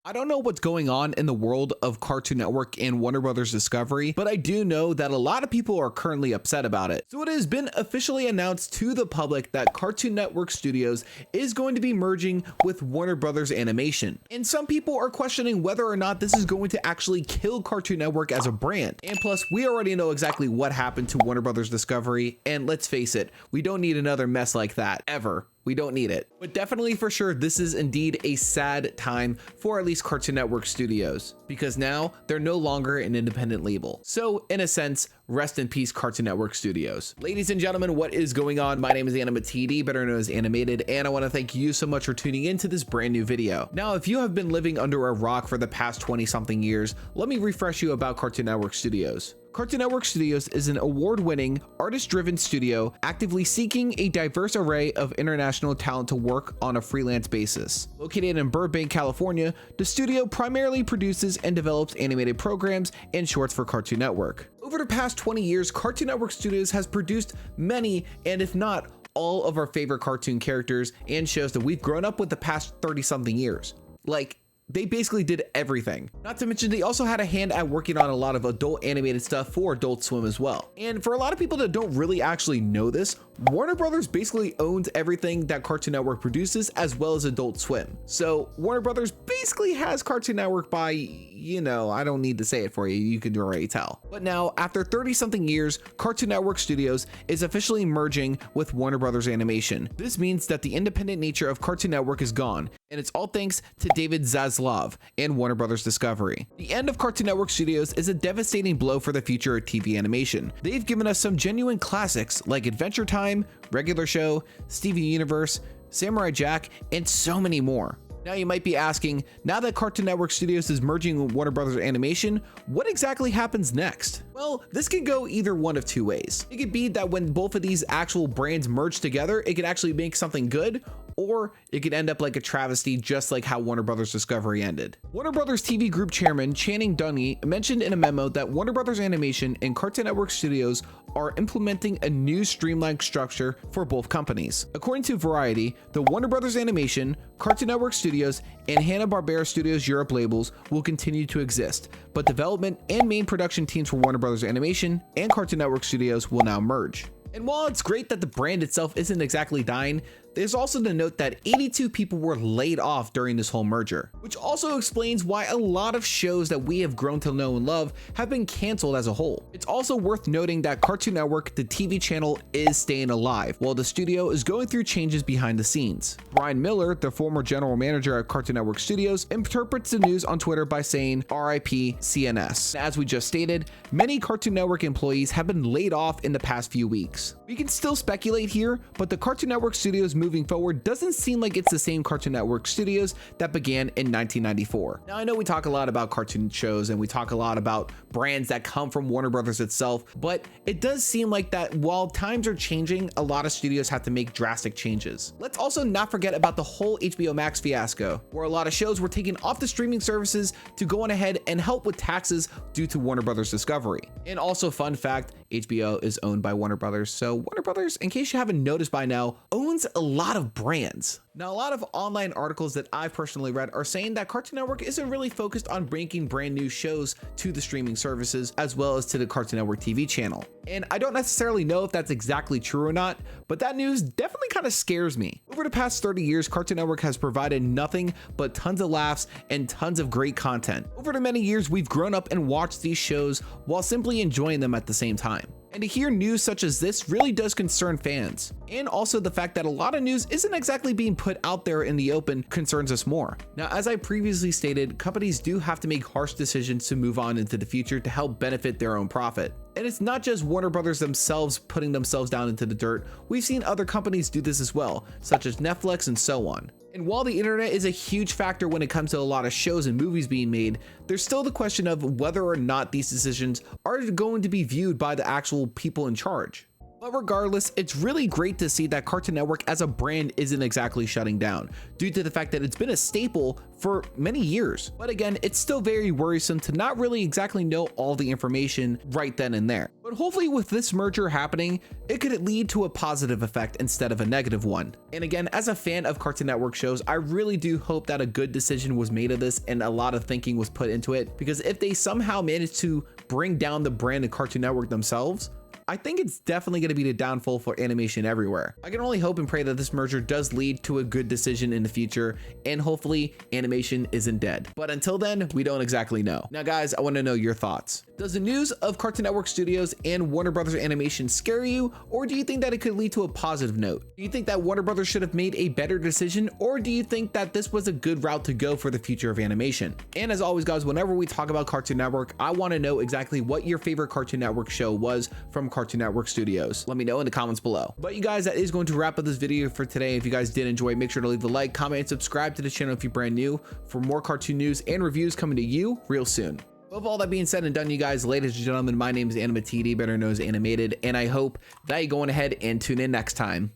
I don't know what's going on in the world of Cartoon Network and Warner Brothers Discovery, but I do know that a lot of people are currently upset about it. So it has been officially announced to the public that Cartoon Network Studios is going to be merging with Warner Brothers Animation. And some people are questioning whether or not this is going to actually kill Cartoon Network as a brand. And plus, we already know exactly what happened to Warner Brothers Discovery, and let's face it, we don't need another mess like that, ever. We don't need it. But definitely for sure, this is indeed a sad time for at least Cartoon Network Studios, because now they're no longer an independent label. So in a sense, rest in peace, Cartoon Network Studios. Ladies and gentlemen, what is going on? My name is AnimaTD, better known as Animated, and I want to thank you so much for tuning into this brand new video. Now, if you have been living under a rock for the past 20 something years, let me refresh you about Cartoon Network Studios. Cartoon Network Studios is an award-winning, artist-driven studio actively seeking a diverse array of international talent to work on a freelance basis. Located in Burbank, California, the studio primarily produces and develops animated programs and shorts for Cartoon Network. Over the past 20 years, Cartoon Network Studios has produced many, and if not all, of our favorite cartoon characters and shows that we've grown up with the past 30-something years. They basically did everything. Not to mention, they also had a hand at working on a lot of adult animated stuff for Adult Swim as well. And for a lot of people that don't really actually know this, Warner Brothers basically owns everything that Cartoon Network produces as well as Adult Swim. So Warner Brothers basically has Cartoon Network by, you know, I don't need to say it for you, you can already tell. But now, after 30 something years, Cartoon Network Studios is officially merging with Warner Brothers Animation. This means that the independent nature of Cartoon Network is gone, and it's all thanks to David Zaslav and Warner Brothers Discovery. The end of Cartoon Network Studios is a devastating blow for the future of TV animation. They've given us some genuine classics like Adventure Time, Regular Show, Steven Universe, Samurai Jack, and so many more. Now you might be asking, now that Cartoon Network Studios is merging with Warner Brothers Animation, what exactly happens next? Well, this could go either one of two ways. It could be that when both of these actual brands merge together, it could actually make something good, or it could end up like a travesty, just like how Warner Brothers Discovery ended. Warner Brothers TV Group Chairman Channing Dungey mentioned in a memo that Warner Brothers Animation and Cartoon Network Studios are implementing a new streamlined structure for both companies. According to Variety, the Warner Brothers Animation, Cartoon Network Studios, and Hanna-Barbera Studios Europe labels will continue to exist, but development and main production teams for Warner Brothers Animation and Cartoon Network Studios will now merge. And while it's great that the brand itself isn't exactly dying, there's also to note that 82 people were laid off during this whole merger, which also explains why a lot of shows that we have grown to know and love have been canceled as a whole. It's also worth noting that Cartoon Network, the TV channel, is staying alive, while the studio is going through changes behind the scenes. Brian Miller, the former general manager at Cartoon Network Studios, interprets the news on Twitter by saying RIP CNS. As we just stated, many Cartoon Network employees have been laid off in the past few weeks. We can still speculate here, but the Cartoon Network Studios moving forward doesn't seem like it's the same Cartoon Network Studios that began in 1994. Now, I know we talk a lot about cartoon shows and we talk a lot about brands that come from Warner Brothers itself, but it does seem like that while times are changing, a lot of studios have to make drastic changes. Let's also not forget about the whole HBO Max fiasco, where a lot of shows were taken off the streaming services to go on ahead and help with taxes due to Warner Brothers Discovery. And also, fun fact, HBO is owned by Warner Brothers, so Warner Brothers, in case you haven't noticed by now, owns a lot of brands. Now, a lot of online articles that I've personally read are saying that Cartoon Network isn't really focused on bringing brand new shows to the streaming services as well as to the Cartoon Network TV channel. And I don't necessarily know if that's exactly true or not, but that news definitely kind of scares me. Over the past 30 years, Cartoon Network has provided nothing but tons of laughs and tons of great content. Over the many years, we've grown up and watched these shows while simply enjoying them at the same time. And to hear news such as this really does concern fans. And also the fact that a lot of news isn't exactly being put out there in the open concerns us more. Now, as I previously stated, companies do have to make harsh decisions to move on into the future to help benefit their own profit. And it's not just Warner Brothers themselves putting themselves down into the dirt. We've seen other companies do this as well, such as Netflix and so on. And while the internet is a huge factor when it comes to a lot of shows and movies being made, there's still the question of whether or not these decisions are going to be viewed by the actual people in charge. But regardless, it's really great to see that Cartoon Network as a brand isn't exactly shutting down, due to the fact that it's been a staple for many years. But again, it's still very worrisome to not really exactly know all the information right then and there. But hopefully with this merger happening, it could lead to a positive effect instead of a negative one. And again, as a fan of Cartoon Network shows, I really do hope that a good decision was made of this and a lot of thinking was put into it, because if they somehow manage to bring down the brand of Cartoon Network themselves, I think it's definitely going to be the downfall for animation everywhere. I can only hope and pray that this merger does lead to a good decision in the future, and hopefully animation isn't dead. But until then, we don't exactly know. Now guys, I want to know your thoughts. Does the news of Cartoon Network Studios and Warner Brothers Animation scare you, or do you think that it could lead to a positive note? Do you think that Warner Brothers should have made a better decision, or do you think that this was a good route to go for the future of animation? And as always guys, whenever we talk about Cartoon Network, I want to know exactly what your favorite Cartoon Network show was from Cartoon Network Studios. Let me know in the comments below. But you guys, that is going to wrap up this video for today. If you guys did enjoy, make sure to leave a like, comment, and subscribe to the channel if you're brand new for more cartoon news and reviews coming to you real soon. With all that being said and done, you guys, ladies and gentlemen, my name is AnimaTD, better known as Animated, and I hope that you're going ahead and tune in next time.